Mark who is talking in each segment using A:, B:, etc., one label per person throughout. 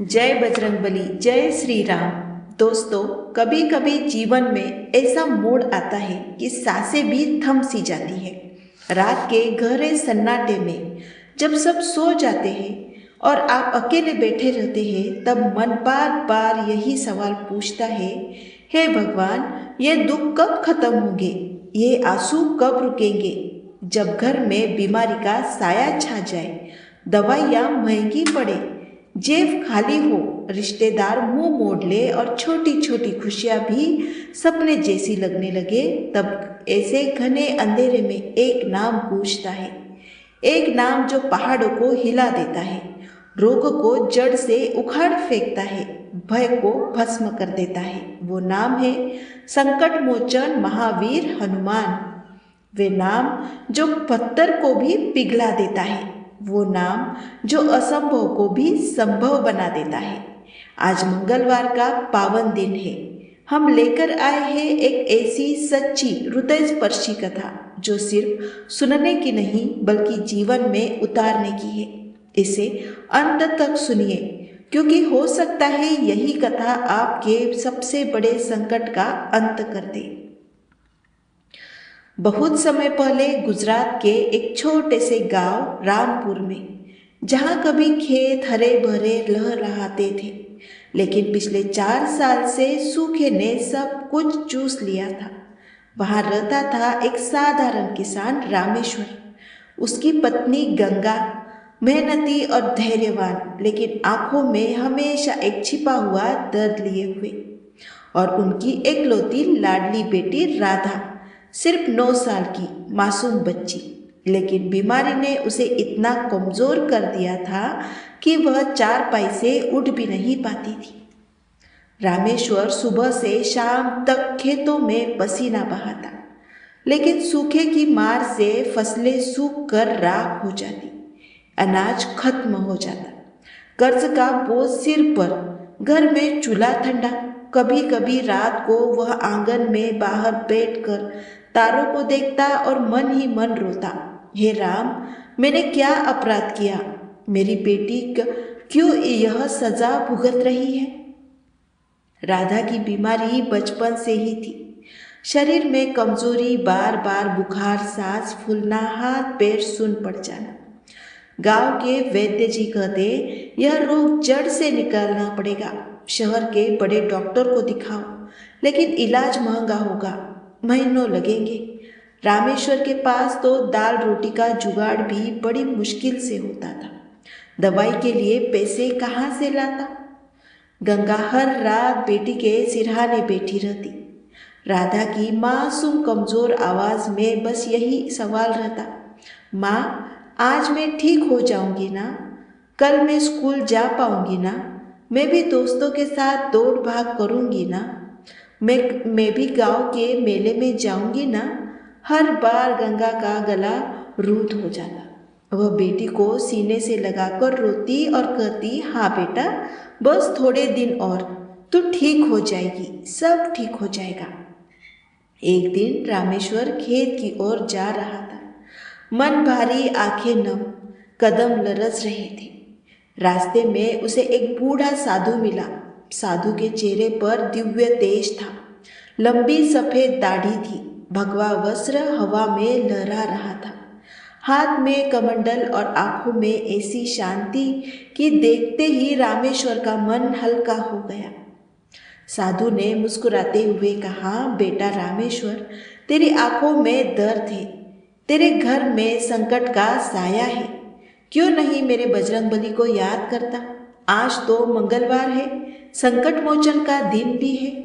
A: जय बजरंगबली, जय श्री राम। दोस्तों, कभी कभी जीवन में ऐसा मोड़ आता है कि सांसें भी थम सी जाती है। रात के गहरे सन्नाटे में जब सब सो जाते हैं और आप अकेले बैठे रहते हैं, तब मन बार बार यही सवाल पूछता है, हे भगवान, ये दुख कब खत्म होंगे, ये आंसू कब रुकेंगे। जब घर में बीमारी का साया छा जाए, दवाइयाँ महंगी पड़े, जेब खाली हो, रिश्तेदार मुंह मोड़ ले और छोटी छोटी खुशियां भी सपने जैसी लगने लगे, तब ऐसे घने अंधेरे में एक नाम गूंजता है। एक नाम जो पहाड़ों को हिला देता है, रोग को जड़ से उखाड़ फेंकता है, भय को भस्म कर देता है। वो नाम है संकट मोचन महावीर हनुमान। वे नाम जो पत्थर को भी पिघला देता है, वो नाम जो असंभव को भी संभव बना देता है। आज मंगलवार का पावन दिन है। हम लेकर आए हैं एक ऐसी सच्ची हृदय स्पर्शी कथा जो सिर्फ सुनने की नहीं बल्कि जीवन में उतारने की है। इसे अंत तक सुनिए, क्योंकि हो सकता है यही कथा आपके सबसे बड़े संकट का अंत कर दे। बहुत समय पहले गुजरात के एक छोटे से गांव रामपुर में, जहां कभी खेत हरे भरे लहलहाते थे, लेकिन पिछले 4 साल से सूखे ने सब कुछ चूस लिया था। वहां रहता था एक साधारण किसान रामेश्वर। उसकी पत्नी गंगा मेहनती और धैर्यवान, लेकिन आंखों में हमेशा एक छिपा हुआ दर्द लिए हुए, और उनकी एकलौती लाडली बेटी राधा, सिर्फ 9 साल की मासूम बच्ची। लेकिन बीमारी ने उसे इतना कमजोर कर दिया था कि वह चारपाई से उठ भी नहीं पाती थी। रामेश्वर सुबह से शाम तक खेतों में पसीना बहाता, लेकिन सूखे की मार से फसलें सूख कर राख हो जाती, अनाज खत्म हो जाता, कर्ज का बोझ सिर पर, घर में चूल्हा ठंडा। कभी कभी रात को वह आंगन में बाहर बैठकर तारों को देखता और मन ही मन रोता, हे राम, मैंने क्या अपराध किया, मेरी बेटी क्यों यह सजा भुगत रही है। राधा की बीमारी बचपन से ही थी। शरीर में कमजोरी, बार बार बुखार, सांस फूलना, हाथ पैर सुन पड़ जाना। गांव के वैद्य जी कहते, यह रोग जड़ से निकालना पड़ेगा, शहर के बड़े डॉक्टर को दिखाओ, लेकिन इलाज महंगा होगा, महीनों लगेंगे। रामेश्वर के पास तो दाल रोटी का जुगाड़ भी बड़ी मुश्किल से होता था। दवाई के लिए पैसे कहाँ से लाता। गंगा हर रात बेटी के सिरहाने बैठी रहती। राधा की मासूम कमजोर आवाज में बस यही सवाल रहता, माँ, आज मैं ठीक हो जाऊंगी ना, कल मैं स्कूल जा पाऊंगी ना, मैं भी दोस्तों के साथ दौड़ भाग करूंगी ना, मैं भी गांव के मेले में जाऊंगी ना। हर बार गंगा का गला रूध हो जाता। वह बेटी को सीने से लगाकर रोती और कहती, हाँ बेटा, बस थोड़े दिन और, तू ठीक हो जाएगी, सब ठीक हो जाएगा। एक दिन रामेश्वर खेत की ओर जा रहा था। मन भारी, आंखें नम, कदम लरस रहे थे। रास्ते में उसे एक बूढ़ा साधु मिला। साधु के चेहरे पर दिव्य तेज था, लंबी सफेद दाढ़ी थी, भगवा वस्त्र हवा में लहरा रहा था, हाथ में कमंडल और आंखों में ऐसी शांति कि देखते ही रामेश्वर का मन हल्का हो गया। साधु ने मुस्कुराते हुए कहा, बेटा रामेश्वर, तेरी आंखों में दर्द है, तेरे घर में संकट का साया है, क्यों नहीं मेरे बजरंगबली को याद करता। आज तो मंगलवार है, संकट मोचन का दिन भी है।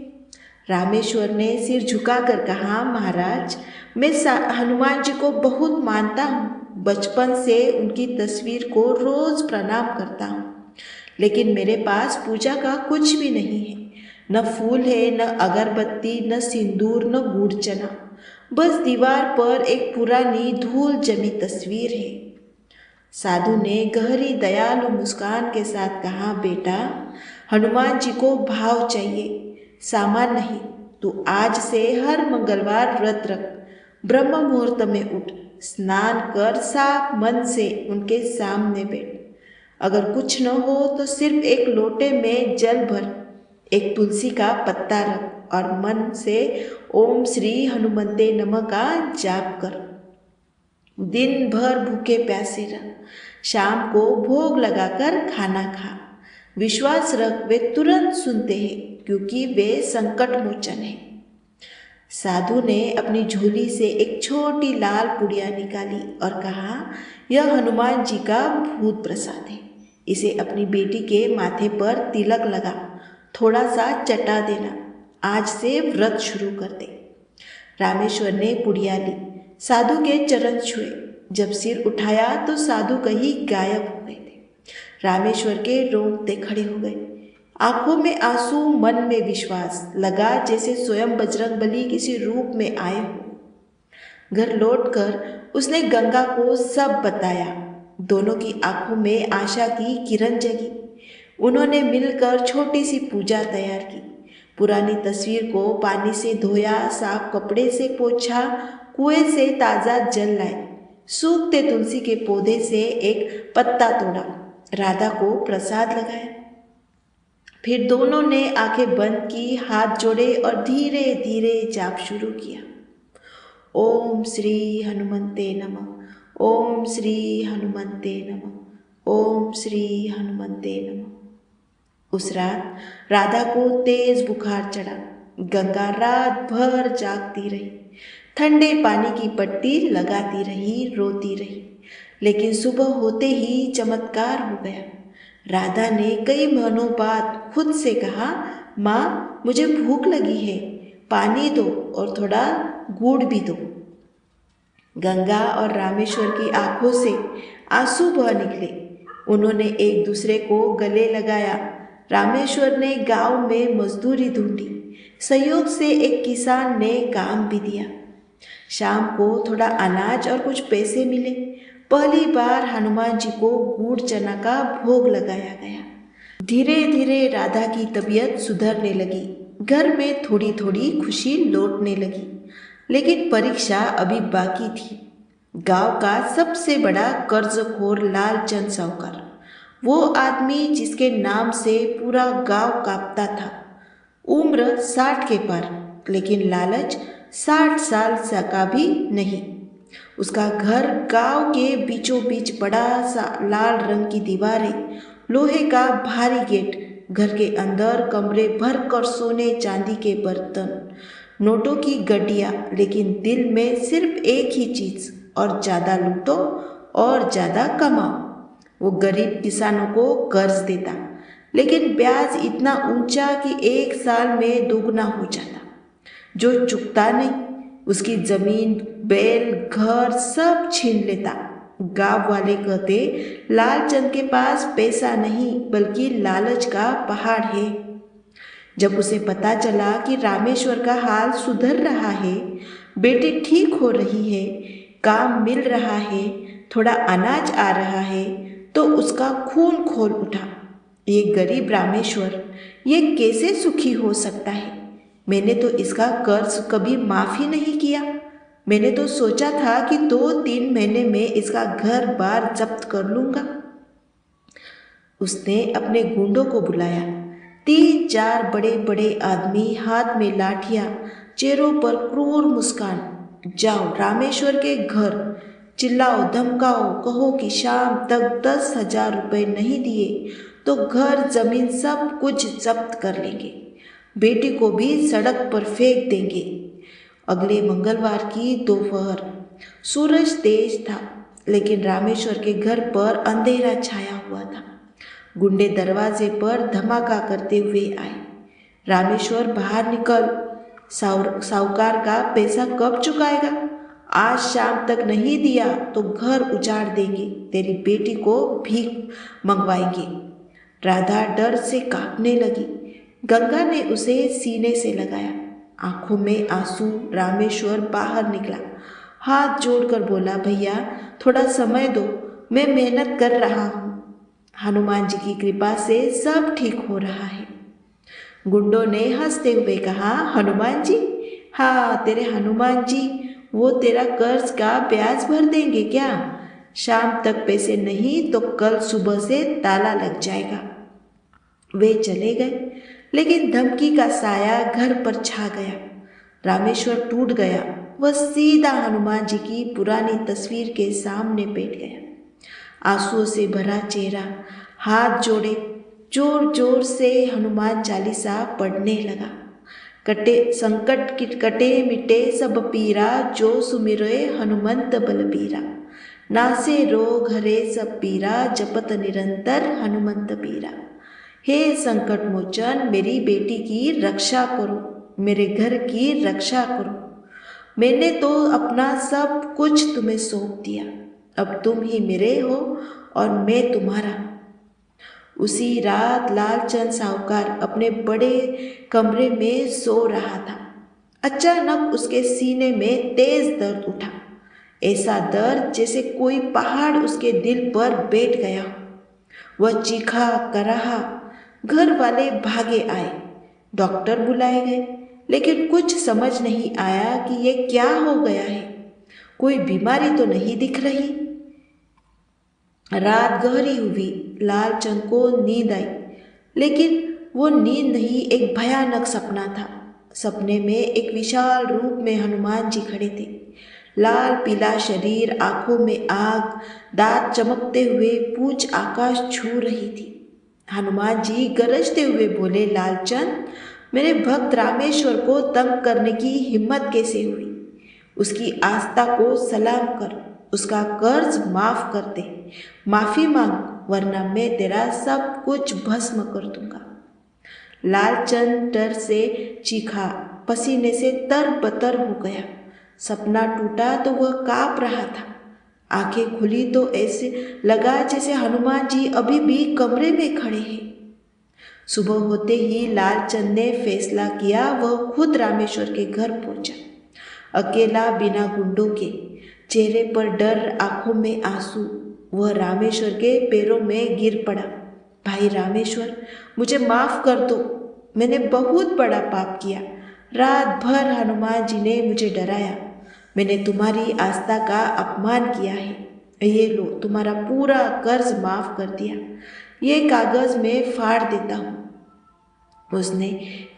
A: रामेश्वर ने सिर झुकाकर कहा, महाराज, मैं हनुमान जी को बहुत मानता हूँ, बचपन से उनकी तस्वीर को रोज प्रणाम करता हूँ, लेकिन मेरे पास पूजा का कुछ भी नहीं है, न फूल है, न अगरबत्ती, न सिंदूर, न गुड़ चना, बस दीवार पर एक पुरानी धूल जमी तस्वीर है। साधु ने गहरी दयालु मुस्कान के साथ कहा, बेटा, हनुमान जी को भाव चाहिए, सामान नहीं। तू आज से हर मंगलवार व्रत रख, ब्रह्म मुहूर्त में उठ, स्नान कर, साफ मन से उनके सामने बैठ, अगर कुछ न हो तो सिर्फ एक लोटे में जल भर, एक तुलसी का पत्ता रख और मन से ओम श्री हनुमते नमः का जाप कर। दिन भर भूखे प्यासे रह, शाम को भोग लगाकर खाना खा। विश्वास रख वे तुरंत सुनते हैं, क्योंकि वे संकट मोचन है। साधु ने अपनी झोली से एक छोटी लाल पुड़िया निकाली और कहा, यह हनुमान जी का भूत प्रसाद है, इसे अपनी बेटी के माथे पर तिलक लगा, थोड़ा सा चटा देना, आज से व्रत शुरू कर दे। रामेश्वर ने पुड़िया ली, साधु के चरण छुए। जब सिर उठाया तो साधु कहीं गायब हो गए थे। रामेश्वर के रोंगटे खड़े हो गए, आंखों में आंसू, मन में विश्वास, लगा जैसे स्वयं बजरंगबली किसी रूप में आए हो। घर लौटकर उसने गंगा को सब बताया। दोनों की आंखों में आशा की किरण जगी। उन्होंने मिलकर छोटी सी पूजा तैयार की। पुरानी तस्वीर को पानी से धोया, साफ कपड़े से पोंछा, कुएं से ताज़ा जल लाए, सूखते तुलसी के पौधे से एक पत्ता तोड़ा, राधा को प्रसाद लगाया। फिर दोनों ने आंखें बंद की, हाथ जोड़े और धीरे धीरे जाप शुरू किया। ओम श्री हनुमते नमः, ओम श्री हनुमते नमः, ओम श्री हनुमते नमः। उस रात राधा को तेज बुखार चढ़ा। गंगा रात भर जागती रही, ठंडे पानी की पट्टी लगाती रही, रोती रही। लेकिन सुबह होते ही चमत्कार हो गया। राधा ने कई महीनों बाद खुद से कहा, माँ मुझे भूख लगी है, पानी दो और थोड़ा गुड़ भी दो। गंगा और रामेश्वर की आंखों से आंसू बह निकले। उन्होंने एक दूसरे को गले लगाया। रामेश्वर ने गांव में मजदूरी ढूंढी। संयोग से एक किसान ने काम भी दिया। शाम को थोड़ा अनाज और कुछ पैसे मिले। पहली बार हनुमान जी को गुड़ चना का भोग लगाया गया। धीरे धीरे राधा की तबीयत सुधरने लगी। घर में थोड़ी थोड़ी खुशी लौटने लगी। लेकिन परीक्षा अभी बाकी थी। गांव का सबसे बड़ा कर्जखोर लालचंद साहूकार, वो आदमी जिसके नाम से पूरा गांव कांपता था, उम्र 60 के पार, लेकिन लालच 60 साल का भी नहीं। उसका घर गांव के बीचों बीच, बड़ा सा लाल रंग की दीवारें, लोहे का भारी गेट, घर के अंदर कमरे भर कर सोने चांदी के बर्तन, नोटों की गड्डियाँ, लेकिन दिल में सिर्फ एक ही चीज़, और ज़्यादा लूटो और ज़्यादा कमाओ। वो गरीब किसानों को कर्ज देता, लेकिन ब्याज इतना ऊंचा कि 1 साल में दोगुना हो जाता। जो चुकता नहीं, उसकी जमीन, बैल, घर सब छीन लेता। गांव वाले कहते, लालचंद के पास पैसा नहीं बल्कि लालच का पहाड़ है। जब उसे पता चला कि रामेश्वर का हाल सुधर रहा है, बेटी ठीक हो रही है, काम मिल रहा है, थोड़ा अनाज आ रहा है, तो उसका खून खोल उठा। ये गरीब रामेश्वर, ये कैसे सुखी हो सकता है? मैंने तो इसका कर्ज कभी माफ ही नहीं किया। मैंने तो सोचा था कि 2-3 महीने में इसका घर बार जब्त कर लूंगा। उसने अपने गुंडों को बुलाया। 3-4 बड़े बड़े आदमी, हाथ में लाठियां, चेहरों पर क्रूर मुस्कान। जाओ रामेश्वर के घर, चिल्लाओ, धमकाओ, कहो कि शाम तक 10,000 रुपये नहीं दिए तो घर जमीन सब कुछ जब्त कर लेंगे, बेटी को भी सड़क पर फेंक देंगे। अगले मंगलवार की दोपहर, सूरज तेज था, लेकिन रामेश्वर के घर पर अंधेरा छाया हुआ था। गुंडे दरवाजे पर धमाका करते हुए आए। रामेश्वर बाहर निकल, साहूकार का पैसा कब चुकाएगा? आज शाम तक नहीं दिया तो घर उजाड़ देंगे, तेरी बेटी को भीख मंगवाएंगे। राधा डर से कांपने लगी। गंगा ने उसे सीने से लगाया। आंखों में आंसू। रामेश्वर बाहर निकला, हाथ जोड़कर बोला, भैया थोड़ा समय दो, मैं मेहनत कर रहा हूँ। हनुमान जी की कृपा से सब ठीक हो रहा है। गुंडों ने हंसते हुए कहा, हनुमान जी? हाँ, तेरे हनुमान जी, वो तेरा कर्ज का ब्याज भर देंगे क्या? शाम तक पैसे नहीं तो कल सुबह से ताला लग जाएगा। वे चले गए, लेकिन धमकी का साया घर पर छा गया। रामेश्वर टूट गया। वह सीधा हनुमान जी की पुरानी तस्वीर के सामने बैठ गया। आंसुओं से भरा चेहरा, हाथ जोड़े जोर जोर से हनुमान चालीसा पढ़ने लगा। संकट कटे मिटे सब पीरा, जो सुमिरे हनुमंत बलबीरा। नासे रोग हरे सब पीरा, जपत निरंतर हनुमंत पीरा। हे संकट मोचन, मेरी बेटी की रक्षा करो, मेरे घर की रक्षा करो। मैंने तो अपना सब कुछ तुम्हें सौंप दिया, अब तुम ही मेरे हो और मैं तुम्हारा। उसी रात लालचंद साहूकार अपने बड़े कमरे में सो रहा था। अचानक उसके सीने में तेज दर्द उठा, ऐसा दर्द जैसे कोई पहाड़ उसके दिल पर बैठ गया हो। वह चीखा कराहा। घर वाले भागे आए, डॉक्टर बुलाए गए, लेकिन कुछ समझ नहीं आया कि ये क्या हो गया है। कोई बीमारी तो नहीं दिख रही। रात गहरी हुई। लालचंद को नींद आई, लेकिन वो नींद नहीं, एक भयानक सपना था। सपने में एक विशाल रूप में हनुमान जी खड़े थे। लाल पीला शरीर, आंखों में आग, दांत चमकते हुए, पूंछ आकाश छू रही थी। हनुमान जी गरजते हुए बोले, लालचंद, मेरे भक्त रामेश्वर को तंग करने की हिम्मत कैसे हुई? उसकी आस्था को सलाम कर, उसका कर्ज माफ कर दे। माफी मांग, वरना मैं तेरा सब कुछ भस्म कर दूंगा। लालचंद डर से चीखा, पसीने से तरबतर हो गया। सपना टूटा तो वह कांप रहा था। आंखें खुली तो ऐसे लगा जैसे हनुमान जी अभी भी कमरे में खड़े हैं। सुबह होते ही लालचंद ने फैसला किया, वह खुद रामेश्वर के घर पहुंचा। अकेला, बिना गुंडों के, चेहरे पर डर, आंखों में आंसू, वह रामेश्वर के पैरों में गिर पड़ा। भाई रामेश्वर, मुझे माफ कर दो, मैंने बहुत बड़ा पाप किया। रात भर हनुमान जी ने मुझे डराया, मैंने तुम्हारी आस्था का अपमान किया है। ये लो, तुम्हारा पूरा कर्ज माफ कर दिया। ये कागज में फाड़ देता हूँ। उसने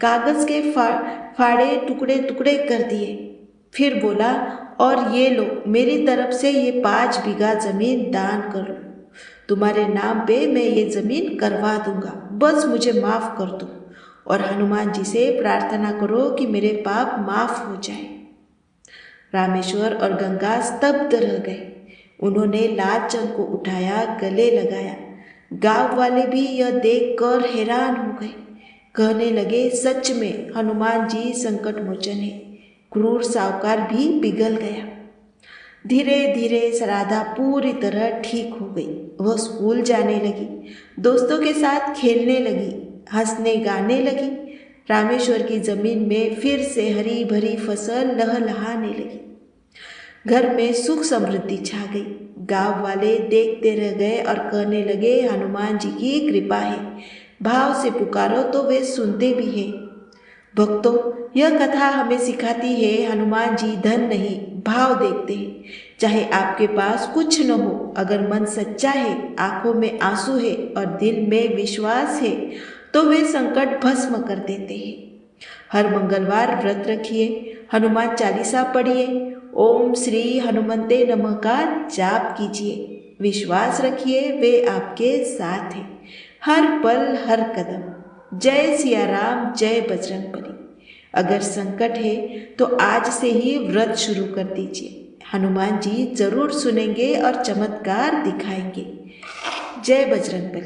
A: कागज के फाड़े टुकड़े टुकड़े कर दिए। फिर बोला, और ये लो, मेरी तरफ से ये 5 बीघा जमीन दान कर लो। तुम्हारे नाम पे मैं ये जमीन करवा दूंगा, बस मुझे माफ कर दो। और हनुमान जी से प्रार्थना करो कि मेरे पाप माफ हो जाए। रामेश्वर और गंगा स्तब्ध रह गए। उन्होंने लालचंद को उठाया, गले लगाया। गांव वाले भी यह देखकर हैरान हो गए। कहने लगे, सच में हनुमान जी संकट मोचन है। क्रूर साहूकार भी पिघल गया। धीरे धीरे राधा पूरी तरह ठीक हो गई। वह स्कूल जाने लगी, दोस्तों के साथ खेलने लगी, हंसने गाने लगी। रामेश्वर की जमीन में फिर से हरी भरी फसल लहलहाने लगी। घर में सुख समृद्धि छा गई। गांव वाले देखते रह गए और कहने लगे, हनुमान जी की कृपा है, भाव से पुकारो तो वे सुनते भी हैं। भक्तों, यह कथा हमें सिखाती है, हनुमान जी धन नहीं, भाव देखते हैं। चाहे आपके पास कुछ न हो, अगर मन सच्चा है, आंखों में आंसू है और दिल में विश्वास है, तो वे संकट भस्म कर देते हैं। हर मंगलवार व्रत रखिए, हनुमान चालीसा पढ़िए, ओम श्री हनुमंते नमः का जाप कीजिए। विश्वास रखिए, वे आपके साथ हैं, हर पल हर कदम। जय सिया राम, जय बजरंगबली। अगर संकट है तो आज से ही व्रत शुरू कर दीजिए। हनुमान जी जरूर सुनेंगे और चमत्कार दिखाएंगे। जय बजरंगबली।